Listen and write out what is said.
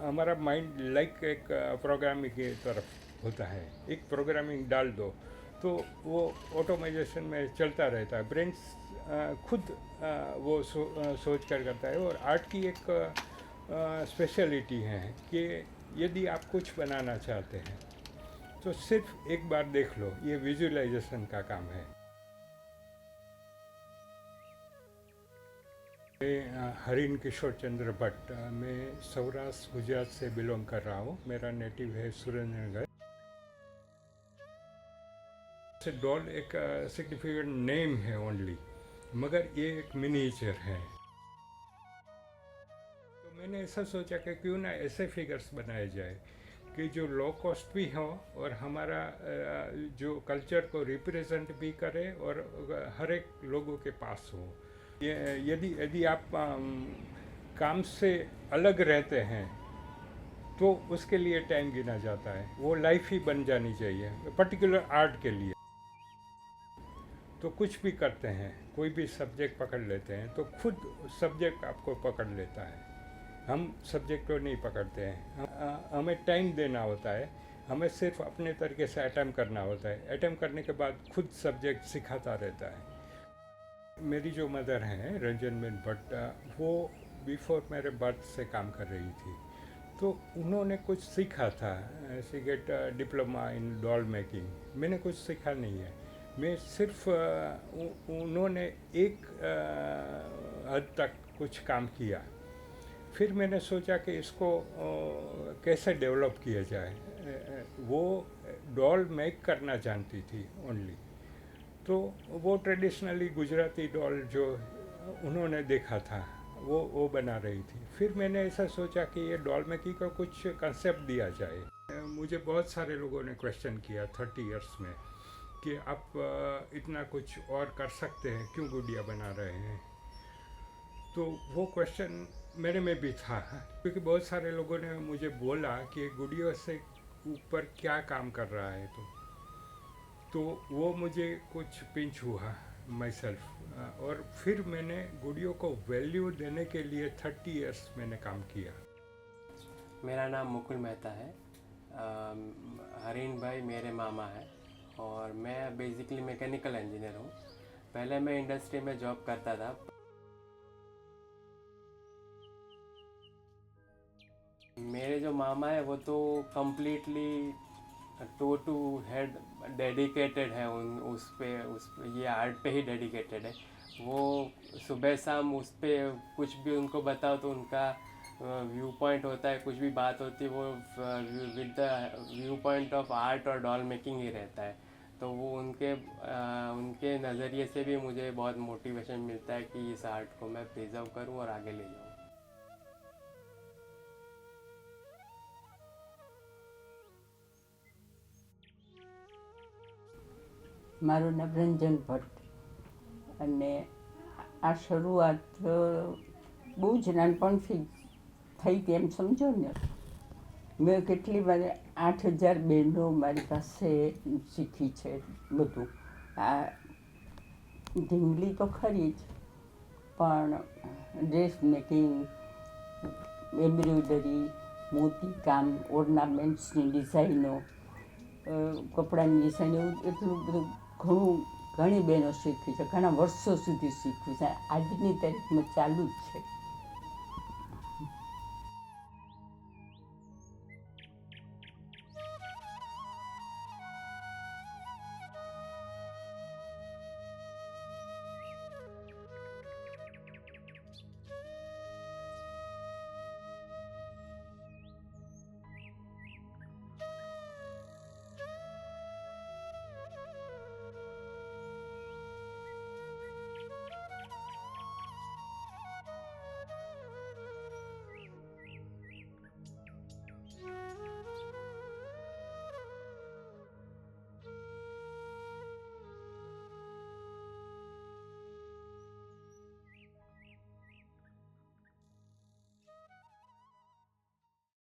हमारा mind like एक programming की तरफ होता है। एक प्रोग्रामिंग डाल दो तो वो ऑटोमाइजेशन में चलता रहता है। ब्रेन खुद वो सोच कर करता है। और आर्ट की एक स्पेशलिटी है कि यदि आप कुछ बनाना चाहते हैं तो सिर्फ एक बार देख लो, ये विजुअलाइजेशन का काम है। मैं हरिन किशोर चंद्र भट्ट, मैं सौराष्ट्र गुजरात से बिलोंग कर रहा हूँ। मेरा नेटिव है सुरेंद्रनगर। डॉल एक सिग्निफिकेंट नेम है ओनली, मगर ये एक मिनीचर है। तो मैंने ऐसा सोचा कि क्यों ना ऐसे फिगर्स बनाए जाए कि जो लो कॉस्ट भी हो और हमारा जो कल्चर को रिप्रेजेंट भी करे और हर एक लोगों के पास हो। यदि यदि आप काम से अलग रहते हैं तो उसके लिए टाइम गिना जाता है। वो लाइफ ही बन जानी चाहिए पर्टिकुलर आर्ट के लिए। तो कुछ भी करते हैं, कोई भी सब्जेक्ट पकड़ लेते हैं तो खुद सब्जेक्ट आपको पकड़ लेता है। हम सब्जेक्ट को नहीं पकड़ते हैं, हमें टाइम देना होता है। हमें सिर्फ अपने तरीके से अटेम्प्ट करना होता है। अटेम्प्ट करने के बाद खुद सब्जेक्ट सिखाता रहता है। मेरी जो मदर हैं रंजनबेन भट्ट, वो बिफोर मेरे बर्थ से काम कर रही थी। तो उन्होंने कुछ सीखा था, she get diploma in doll making. मैंने कुछ सीखा नहीं है। मैं सिर्फ उन्होंने एक हद तक कुछ काम किया। फिर मैंने सोचा कि इसको कैसे डेवलप किया जाए। वो डॉल मेक करना जानती थी ओनली। तो वो ट्रेडिशनली गुजराती डॉल जो उन्होंने देखा था वो बना रही थी। फिर मैंने ऐसा सोचा कि ये डॉल मेकिंग का कुछ कंसेप्ट दिया जाए। मुझे बहुत सारे लोगों ने क्वेश्चन किया 30 इयर्स में कि आप इतना कुछ और कर सकते हैं, क्यों गुड़िया बना रहे हैं। तो वो क्वेश्चन मेरे में भी था, क्योंकि बहुत सारे लोगों ने मुझे बोला कि गुड़ियों से ऊपर क्या काम कर रहा है। तो वो मुझे कुछ पिंच हुआ माई सेल्फ। और फिर मैंने गुड़ियों को वैल्यू देने के लिए 30 इयर्स मैंने काम किया। मेरा नाम मुकुल मेहता है। हरीन भाई मेरे मामा हैं और मैं बेसिकली मैकेनिकल इंजीनियर हूँ। पहले मैं इंडस्ट्री में जॉब करता था। मेरे जो मामा है वो तो कम्प्लीटली टू हेड डेडिकेटेड है उस पे ये आर्ट पे ही डेडिकेटेड है। वो सुबह शाम उस पे कुछ भी उनको बताओ तो उनका व्यू पॉइंट होता है। कुछ भी बात होती है वो with the view point of art और डॉल मेकिंग ही रहता है। तो वो उनके नज़रिए से भी मुझे बहुत मोटिवेशन मिलता है कि इस आर्ट को मैं प्रिजर्व करूँ और आगे ले जाऊँ। મારું નામ રંજન ભટ્ટ અને આ શરૂઆત બહુ જ નાનપણથી થઈ હતી એમ સમજો ને. મેં કેટલી વાર 8,000 બહેનો મારી પાસે શીખી છે બધું. આ ઢીંગલી તો ખરી જ, પણ ડ્રેસ મેકિંગ, એમ્બ્રોઇડરી, મોતીકામ, ઓર્નામેન્ટ્સની ડિઝાઇનો, કપડાની ડિઝાઇન, એવું એટલું બધું ઘણી બહેનો શીખી છે. ઘણા વર્ષો સુધી શીખવી છે. આજની તારીખમાં ચાલુ જ છે.